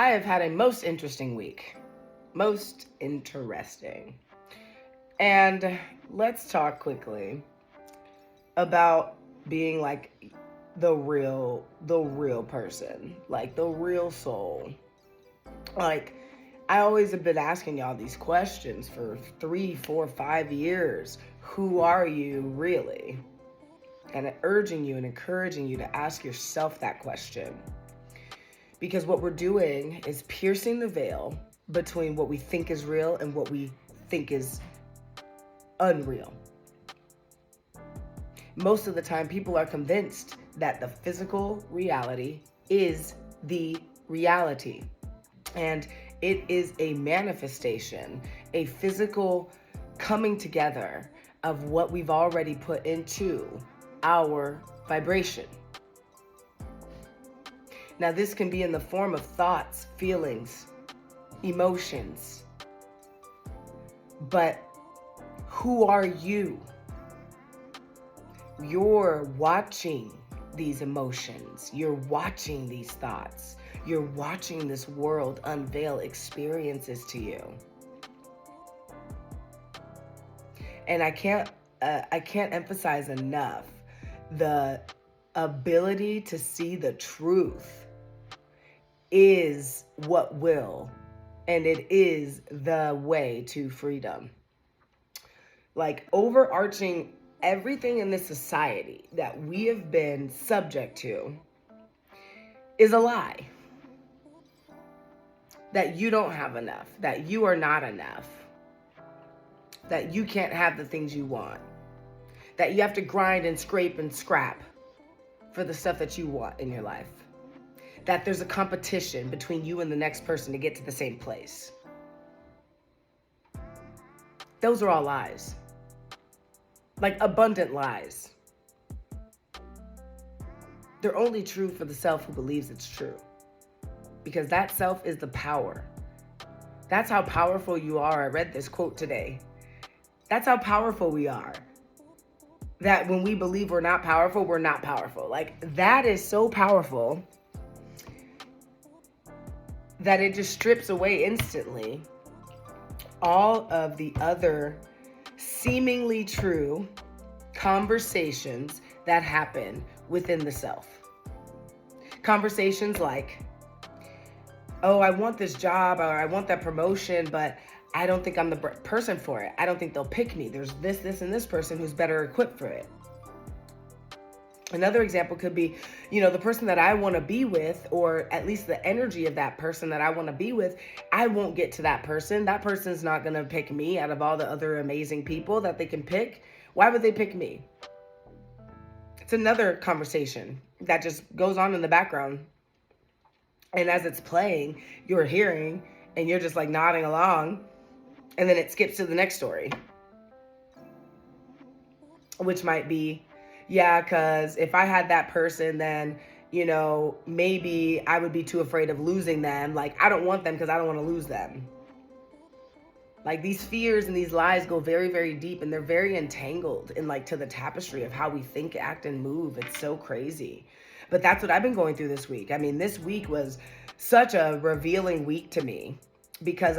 I have had a most interesting week. Most interesting. And let's talk quickly about being like the real person, like the real soul. Like, I always have been asking y'all these questions for 3, 4, 5 years. Who are you really? And urging you and encouraging you to ask yourself that question. Because what we're doing is piercing the veil between what we think is real and what we think is unreal. Most of the time, people are convinced that the physical reality is the reality. And it is a manifestation, a physical coming together of what we've already put into our vibration. Now, this can be in the form of thoughts, feelings, emotions. But who are you? You're watching these emotions. You're watching these thoughts. You're watching this world unveil experiences to you. And I can't emphasize enough the ability to see the truth is what will, and it is the way to freedom. Like, overarching everything in this society that we have been subject to is a lie. That you don't have enough, that you are not enough, that you can't have the things you want, that you have to grind and scrape and scrap for the stuff that you want in your life, that there's a competition between you and the next person to get to the same place. Those are all lies. Like, abundant lies. They're only true for the self who believes it's true. Because that self is the power. That's how powerful you are. I read this quote today. That's how powerful we are. That when we believe we're not powerful, we're not powerful. Like, that is so powerful that it just strips away instantly all of the other seemingly true conversations that happen within the self. Conversations like, oh, I want this job, or I want that promotion, but I don't think I'm the person for it. I don't think they'll pick me. There's this, and this person who's better equipped for it. Another example could be, the person that I want to be with, or at least the energy of that person that I want to be with, I won't get to that person. That person's not going to pick me out of all the other amazing people that they can pick. Why would they pick me? It's another conversation that just goes on in the background. And as it's playing, you're hearing, and you're just like nodding along. And then it skips to the next story, which might be, yeah, because if I had that person, then, maybe I would be too afraid of losing them. Like, I don't want them because I don't want to lose them. Like, these fears and these lies go very, very deep, and they're very entangled in, like, to the tapestry of how we think, act, and move. It's so crazy. But that's what I've been going through this week. I mean, this week was such a revealing week to me. Because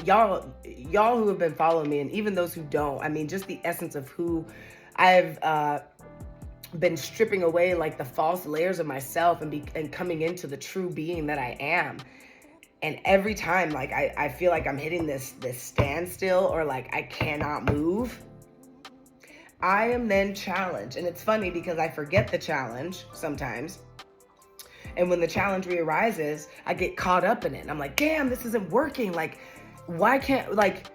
y'all who have been following me, and even those who don't, I mean, just the essence of who I've been stripping away, like, the false layers of myself and coming into the true being that I am. And every time, like, I feel like I'm hitting this standstill, or like I cannot move, I am then challenged. And it's funny because I forget the challenge sometimes. And when the challenge re-arises, I get caught up in it. And I'm like, damn, this isn't working. Like, why can't, like,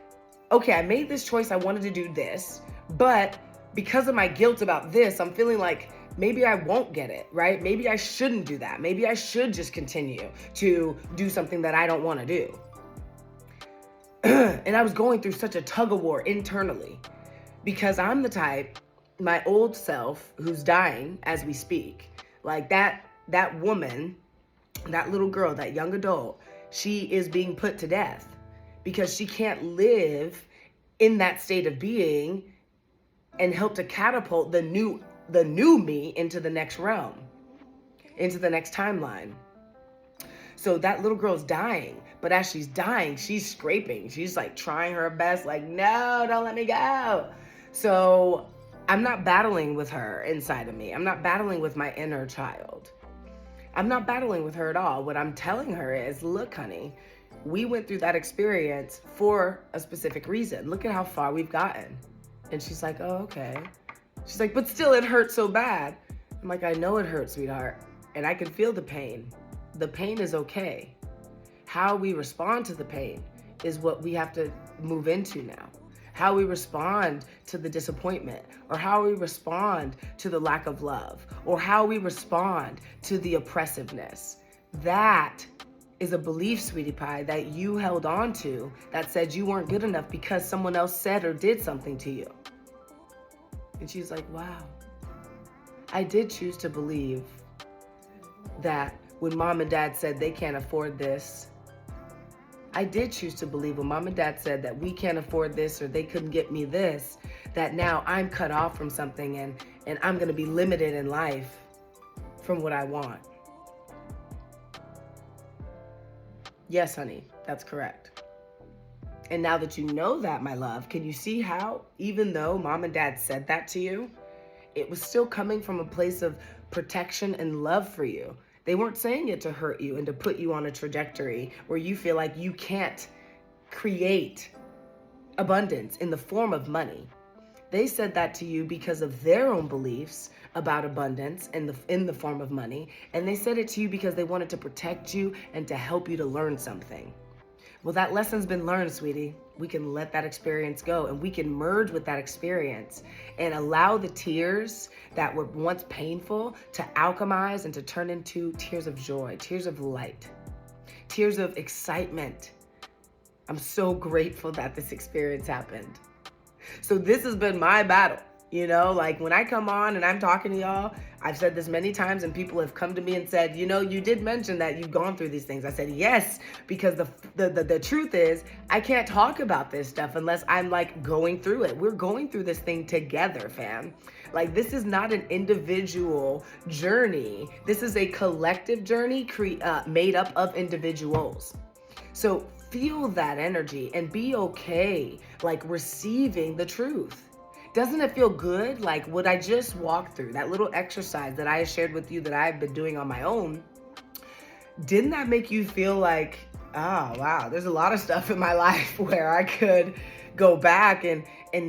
okay, I made this choice. I wanted to do this. But because of my guilt about this, I'm feeling like maybe I won't get it, right? Maybe I shouldn't do that. Maybe I should just continue to do something that I don't want to do. And I was going through such a tug of war internally because I'm the type, my old self who's dying as we speak, like that woman, that little girl, that young adult, she is being put to death because she can't live in that state of being and help to catapult the new me into the next realm, into the next timeline. So that little girl's dying, but as she's dying, she's scraping. She's like trying her best, like, no, don't let me go. So I'm not battling with her inside of me. I'm not battling with my inner child. I'm not battling with her at all. What I'm telling her is, look, honey, we went through that experience for a specific reason. Look at how far we've gotten. And she's like, oh, okay. She's like, but still it hurts so bad. I'm like, I know it hurts, sweetheart. And I can feel the pain. The pain is okay. How we respond to the pain is what we have to move into now. How we respond to the disappointment, or how we respond to the lack of love, or how we respond to the oppressiveness. That is a belief, sweetie pie, that you held on to that said you weren't good enough because someone else said or did something to you. And she's like, wow, I did choose to believe that when mom and dad said they can't afford this, I did choose to believe when mom and dad said that we can't afford this or they couldn't get me this, that now I'm cut off from something and I'm gonna be limited in life from what I want. Yes, honey, that's correct. And now that you know that, my love, can you see how, even though mom and dad said that to you, it was still coming from a place of protection and love for you. They weren't saying it to hurt you and to put you on a trajectory where you feel like you can't create abundance in the form of money. They said that to you because of their own beliefs about abundance in the form of money. And they said it to you because they wanted to protect you and to help you to learn something. Well, that lesson's been learned, sweetie. We can let that experience go and we can merge with that experience and allow the tears that were once painful to alchemize and to turn into tears of joy, tears of light, tears of excitement. I'm so grateful that this experience happened. So this has been my battle. You know, like when I come on and I'm talking to y'all, I've said this many times and people have come to me and said, you know, you did mention that you've gone through these things. I said, yes, because the truth is I can't talk about this stuff unless I'm like going through it. We're going through this thing together, fam. Like this is not an individual journey. This is a collective journey made up of individuals. So feel that energy and be okay, like receiving the truth. Doesn't it feel good? Like what I just walked through, that little exercise that I shared with you that I've been doing on my own, didn't that make you feel like, oh, wow, there's a lot of stuff in my life where I could go back and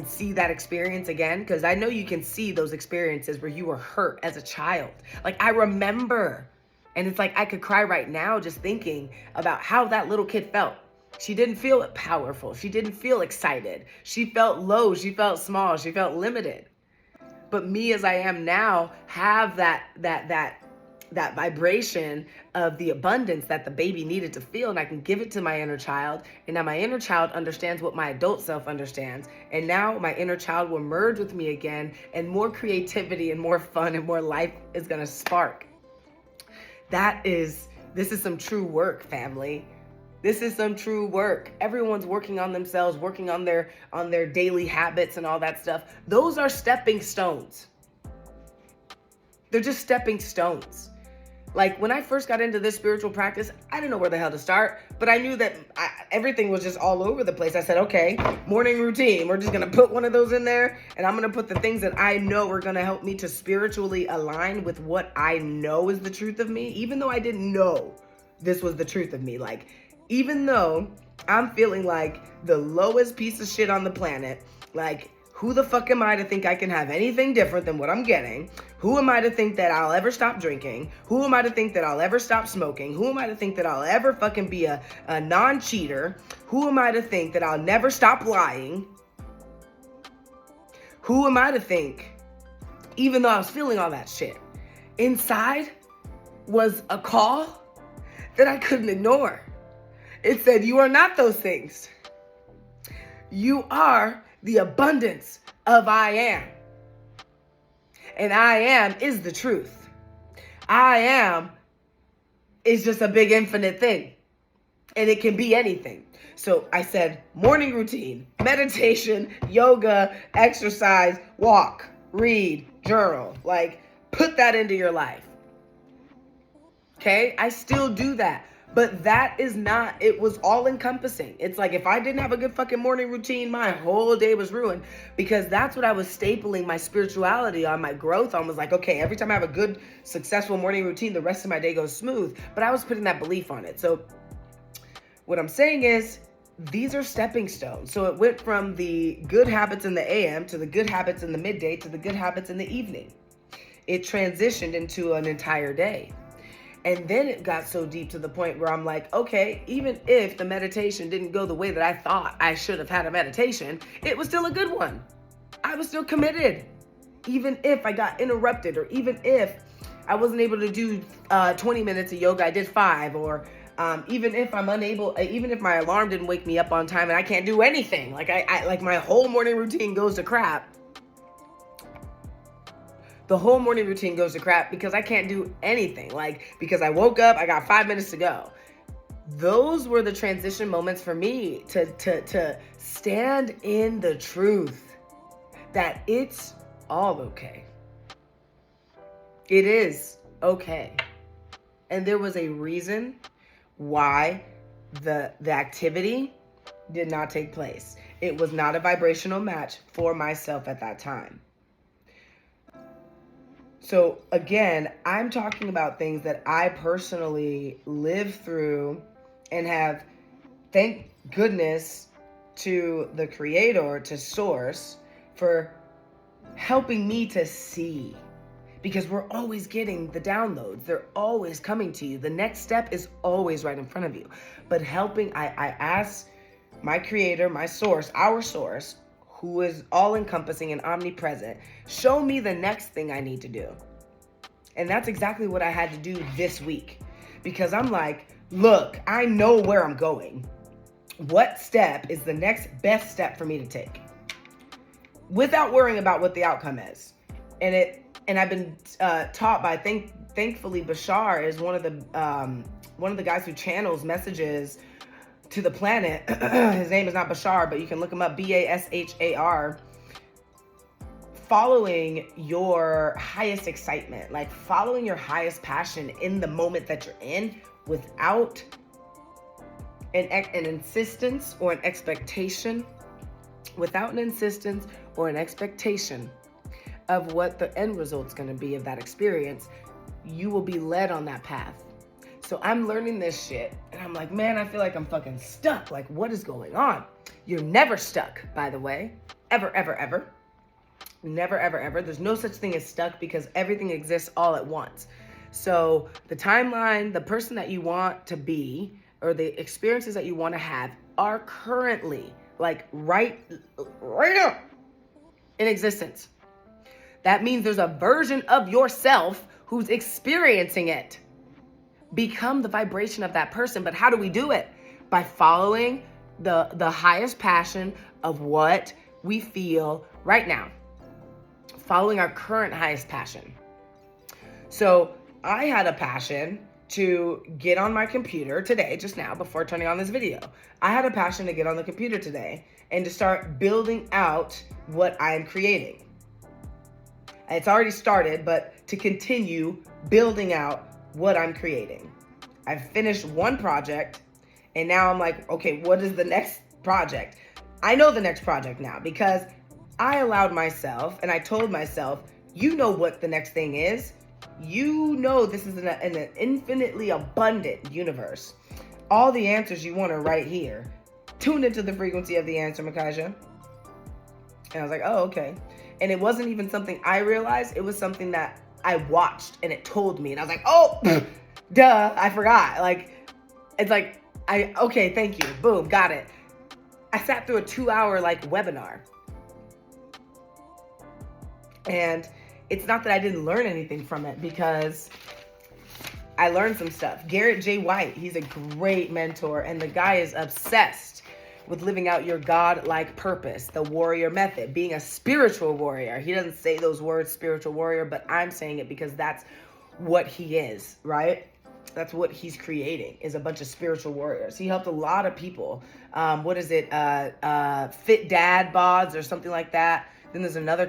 see that experience again? Because I know you can see those experiences where you were hurt as a child. Like I remember, and it's like I could cry right now just thinking about how that little kid felt. She didn't feel powerful. She didn't feel excited. She felt low. She felt small. She felt limited. But me as I am now have that vibration of the abundance that the baby needed to feel, and I can give it to my inner child. And now my inner child understands what my adult self understands. And now my inner child will merge with me again, and more creativity and more fun and more life is going to spark. This is some true work, family. This is some true work. Everyone's working on themselves, working on their daily habits and all that stuff. Those are stepping stones. They're just stepping stones. Like when I first got into this spiritual practice, I didn't know where the hell to start, but I knew that everything was just all over the place. I said, okay, morning routine. We're just going to put one of those in there, and I'm going to put the things that I know are going to help me to spiritually align with what I know is the truth of me, even though I didn't know this was the truth of me. Like, even though I'm feeling like the lowest piece of shit on the planet, like, who the fuck am I to think I can have anything different than what I'm getting? Who am I to think that I'll ever stop drinking? Who am I to think that I'll ever stop smoking? Who am I to think that I'll ever fucking be a non-cheater? Who am I to think that I'll never stop lying? Who am I to think, even though I was feeling all that shit, inside was a call that I couldn't ignore. It said, you are not those things. You are the abundance of I am. And I am is the truth. I am is just a big infinite thing. And it can be anything. So I said, morning routine, meditation, yoga, exercise, walk, read, journal. Like, put that into your life. Okay? I still do that. But that is not, it was all encompassing. It's like if I didn't have a good fucking morning routine, my whole day was ruined, because that's what I was stapling my spirituality on, my growth on, was like, okay, every time I have a good, successful morning routine, the rest of my day goes smooth. But I was putting that belief on it. So what I'm saying is, these are stepping stones. So it went from the good habits in the AM to the good habits in the midday to the good habits in the evening. It transitioned into an entire day. And then it got so deep to the point where I'm like, okay, even if the meditation didn't go the way that I thought I should have had a meditation, it was still a good one. I was still committed. Even if I got interrupted, or even if I wasn't able to do 20 minutes of yoga, I did 5, or even if I'm unable, even if my alarm didn't wake me up on time and I can't do anything, like I like my whole morning routine goes to crap. The whole morning routine goes to crap because I can't do anything. Like, because I woke up, I got 5 minutes to go. Those were the transition moments for me to stand in the truth that it's all okay. It is okay. And there was a reason why the activity did not take place. It was not a vibrational match for myself at that time. So again, I'm talking about things that I personally lived through and have, thank goodness to the Creator, to Source, for helping me to see. Because we're always getting the downloads. They're always coming to you. The next step is always right in front of you. But I ask my Creator, my Source, our Source, who is all-encompassing and omnipresent, show me the next thing I need to do. And that's exactly what I had to do this week. Because I'm like, look, I know where I'm going. What step is the next best step for me to take? Without worrying about what the outcome is. And I've been taught by, thankfully, Bashar is one of the guys who channels messages to the planet. His name is not Bashar, but you can look him up, Bashar. Following your highest excitement, like following your highest passion in the moment that you're in, without an insistence or an expectation, of what the end result's going to be of that experience, you will be led on that path. So I'm learning this shit, and I'm like, man, I feel like I'm fucking stuck. Like, what is going on? You're never stuck, by the way. Ever, ever, ever. Never, ever, ever. There's no such thing as stuck, because everything exists all at once. So the timeline, the person that you want to be, or the experiences that you want to have, are currently, like right now, in existence. That means there's a version of yourself who's experiencing it. Become the vibration of that person. But how do we do it? By following the highest passion of what we feel right now. Following our current highest passion. So I had a passion to get on my computer today, just now, before turning on this video. I had a passion to get on the computer today and to start building out what I'm creating. It's already started, but to continue building out what I'm creating. I've finished one project, and now I'm like, okay, what is the next project? I know the next project now, because I allowed myself, and I told myself, you know what the next thing is. You know this is an infinitely abundant universe. All the answers you want are right here. Tune into the frequency of the answer, Makaja. And I was like, oh, okay. And it wasn't even something I realized. It was something that I watched, and it told me. And I was like, oh, duh, I forgot. Like, it's like, okay, thank you. Boom, got it. I sat through a 2-hour webinar. And it's not that I didn't learn anything from it, because I learned some stuff. Garrett J. White, he's a great mentor, and the guy is obsessed with living out your God-like purpose, the warrior method, being a spiritual warrior. He doesn't say those words, spiritual warrior, but I'm saying it because that's what he is, right? That's what he's creating, is a bunch of spiritual warriors. He helped a lot of people. What is it? Fit Dad Bods or something like that. Then there's another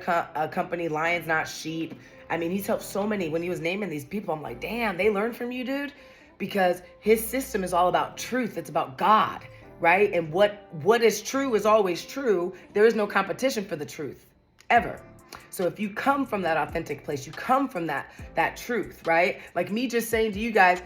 company, Lions Not Sheep. I mean, he's helped so many. When he was naming these people, I'm like, damn, they learned from you, dude. because his system is all about truth. It's about God, right? And what is true is always true. There is no competition for the truth, ever. So if you come from that authentic place, you come from that truth, right? Like me just saying to you guys,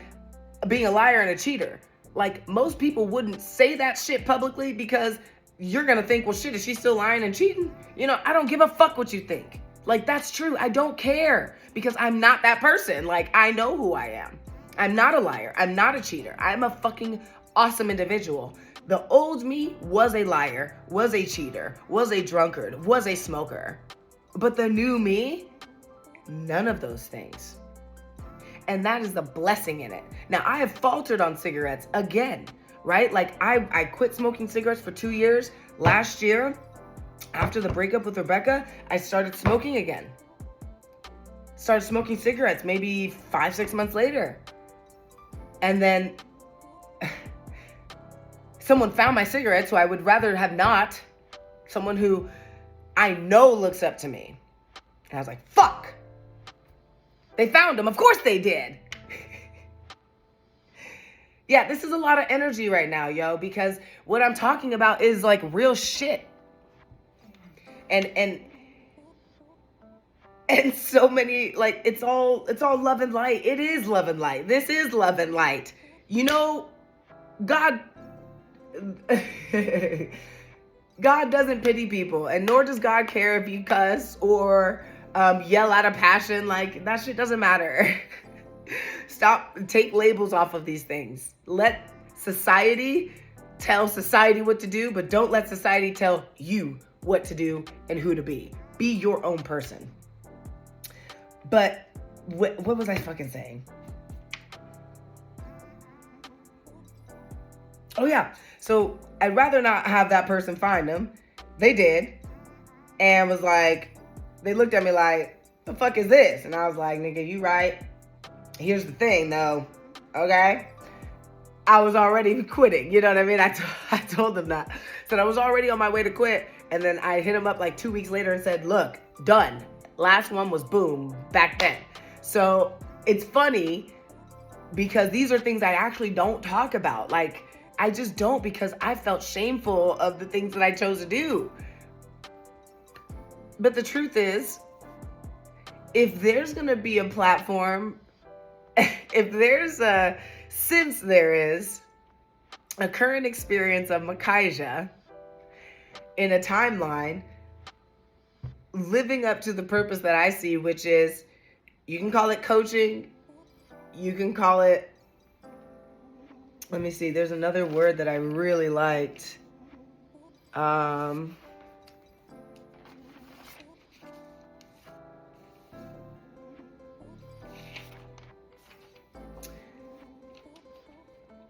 being a liar and a cheater. Like, most people wouldn't say that shit publicly because you're gonna think, well, shit, is she still lying and cheating? You know, I don't give a fuck what you think. Like, that's true. I don't care, because I'm not that person. Like, I know who I am. I'm not a liar. I'm not a cheater. I'm a fucking awesome individual. The old me was a liar, was a cheater, was a drunkard, was a smoker. But the new me, none of those things. And that is the blessing in it. Now, I have faltered on cigarettes again, right? Like, I quit smoking cigarettes for 2 years. Last year, after the breakup with Rebecca, I started smoking again. Started smoking cigarettes maybe 5-6 months later. And then someone found my cigarettes who I would rather have not. Someone who I know looks up to me. And I was like, fuck. They found them. Of course they did. Yeah, this is a lot of energy right now, yo, because what I'm talking about is like real shit. And so many, like, it's all love and light. It is love and light. This is love and light. You know, God God doesn't pity people, and nor does God care if you cuss or yell out of passion. Like, that shit doesn't matter. Take labels off of these things. Let society tell society what to do, but don't let society tell you what to do and who to be. Be your own person. But what was I fucking saying? Oh yeah. So I'd rather not have that person find them. They did. And was like, they looked at me like, the fuck is this? And I was like, nigga, you right. Here's the thing though. Okay. I was already quitting. You know what I mean? I told them that. Said I was already on my way to quit. And then I hit him up like 2 weeks later and said, look, done. Last one was boom back then. So it's funny because these are things I actually don't talk about. Like, I just don't, because I felt shameful of the things that I chose to do. But the truth is, if there's going to be a platform, since there is a current experience of Makaija in a timeline, living up to the purpose that I see, which is, you can call it coaching, you can call it, let me see, there's another word that I really liked.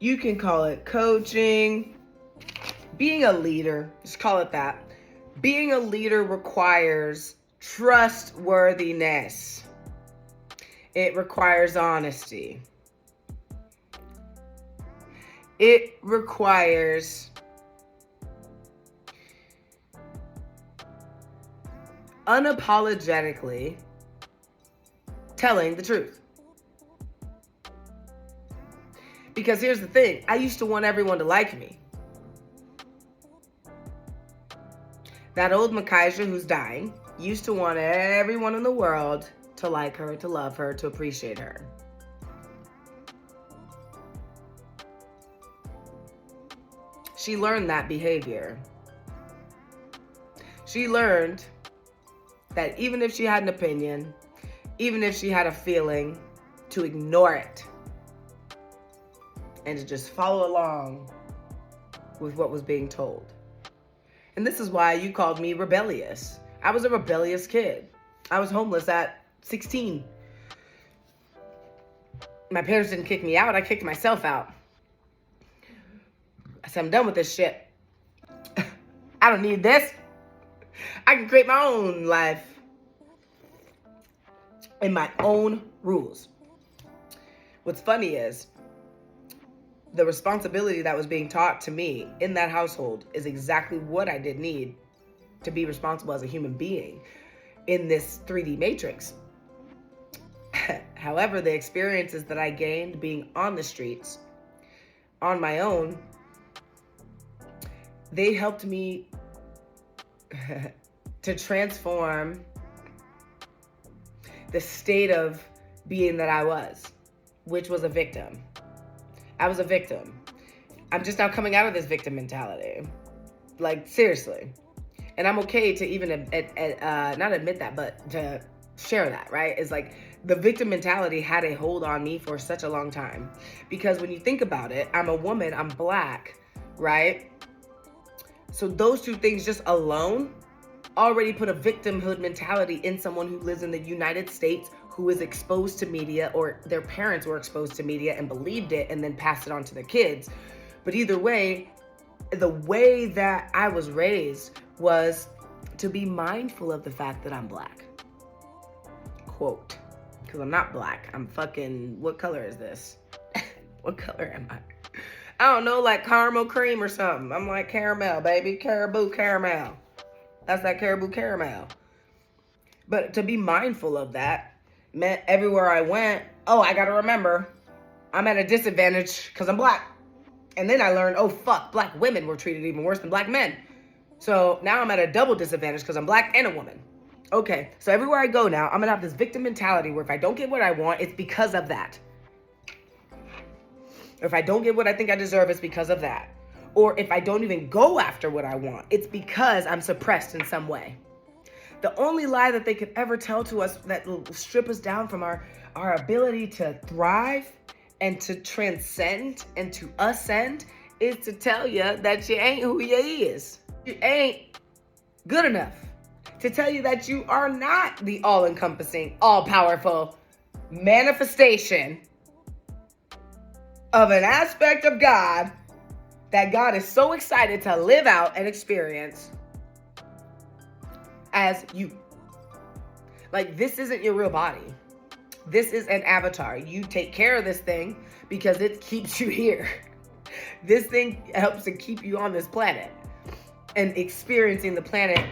You can call it coaching, being a leader, just call it that. Being a leader requires trustworthiness. It requires honesty. It requires unapologetically telling the truth. Because here's the thing, I used to want everyone to like me. That old Makaija who's dying used to want everyone in the world to like her, to love her, to appreciate her. She learned that behavior. She learned that even if she had an opinion, even if she had a feeling, to ignore it and to just follow along with what was being told. And this is why you called me rebellious. I was a rebellious kid. I was homeless at 16. My parents didn't kick me out. I kicked myself out. I said, I'm done with this shit. I don't need this. I can create my own life and my own rules. What's funny is the responsibility that was being taught to me in that household is exactly what I did need to be responsible as a human being in this 3D matrix. However, the experiences that I gained being on the streets on my own, they helped me to transform the state of being that I was, which was a victim. I was a victim. I'm just now coming out of this victim mentality. Like, seriously. And I'm okay to even not admit that, but to share that, right? It's like the victim mentality had a hold on me for such a long time. Because when you think about it, I'm a woman, I'm Black, right? So those two things just alone already put a victimhood mentality in someone who lives in the United States, who is exposed to media, or their parents were exposed to media and believed it and then passed it on to their kids. But either way, the way that I was raised was to be mindful of the fact that I'm Black. Quote, because I'm not Black. I'm fucking, what color is this? What color am I? I don't know, like caramel cream or something. I'm like caramel, baby. Caribou caramel. That's that caribou caramel. But to be mindful of that meant everywhere I went, oh, I gotta remember, I'm at a disadvantage because I'm Black. And then I learned, oh, fuck, Black women were treated even worse than Black men. So now I'm at a double disadvantage because I'm Black and a woman. Okay, so everywhere I go now, I'm gonna have this victim mentality where if I don't get what I want, it's because of that. Or if I don't get what I think I deserve, it's because of that. Or if I don't even go after what I want, it's because I'm suppressed in some way. The only lie that they could ever tell to us that will strip us down from our ability to thrive and to transcend and to ascend is to tell you that you ain't who you is. You ain't good enough. To tell you that you are not the all-encompassing, all-powerful manifestation of an aspect of God that God is so excited to live out and experience as you. Like, this isn't your real body. This is an avatar. You take care of this thing because it keeps you here. This thing helps to keep you on this planet and experiencing the planet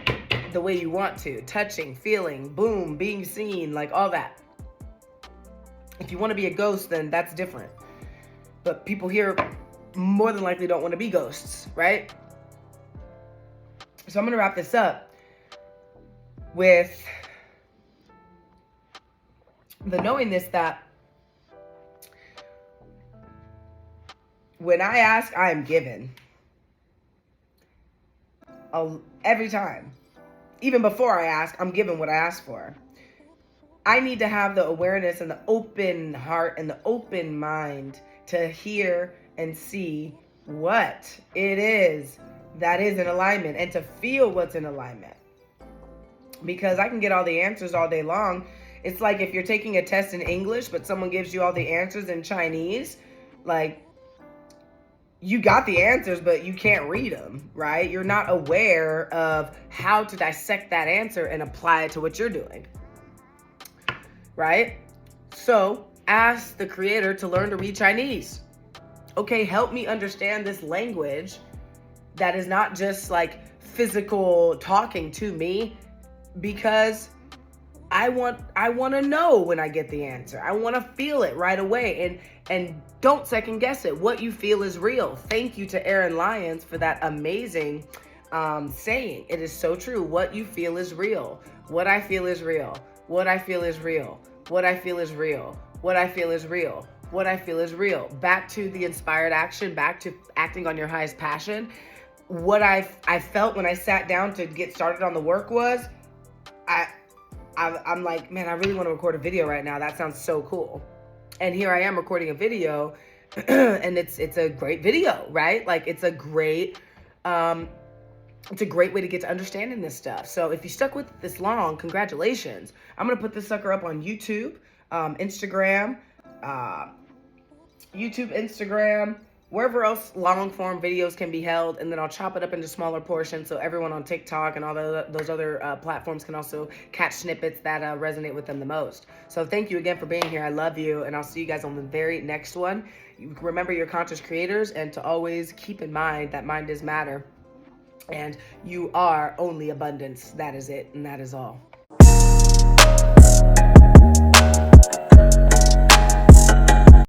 the way you want to. Touching, feeling, boom, being seen, like all that. If you want to be a ghost, then that's different. But people here more than likely don't want to be ghosts, right? So I'm going to wrap this up with the knowingness that when I ask, I am given. Every time. Even before I ask, I'm given what I ask for. I need to have the awareness and the open heart and the open mind to hear and see what it is that is in alignment and to feel what's in alignment. Because I can get all the answers all day long. It's like if you're taking a test in English, but someone gives you all the answers in Chinese, like, you got the answers, but you can't read them, right? You're not aware of how to dissect that answer and apply it to what you're doing, right? So ask the creator to learn to read Chinese. Okay, help me understand this language that is not just like physical talking to me, because I want to know when I get the answer. I want to feel it right away, and don't second guess it. What you feel is real. Thank you to Aaron Lyons for that amazing saying. It is so true. What you feel is real. What I feel is real. What I feel is real. What I feel is real. What I feel is real. What I feel is real. Back to the inspired action. Back to acting on your highest passion. What I felt when I sat down to get started on the work was, I'm like, man, I really want to record a video right now. That sounds so cool. And here I am recording a video and it's a great video, right? Like, it's a great way to get to understanding this stuff. So if you stuck with it this long, congratulations. I'm going to put this sucker up on YouTube, Instagram, wherever else long form videos can be held, and then I'll chop it up into smaller portions so everyone on TikTok and all those other platforms can also catch snippets that resonate with them the most. So thank you again for being here. I love you, and I'll see you guys on the very next one. Remember, you're conscious creators, and to always keep in mind that mind is matter, and you are only abundance. That is it, and that is all.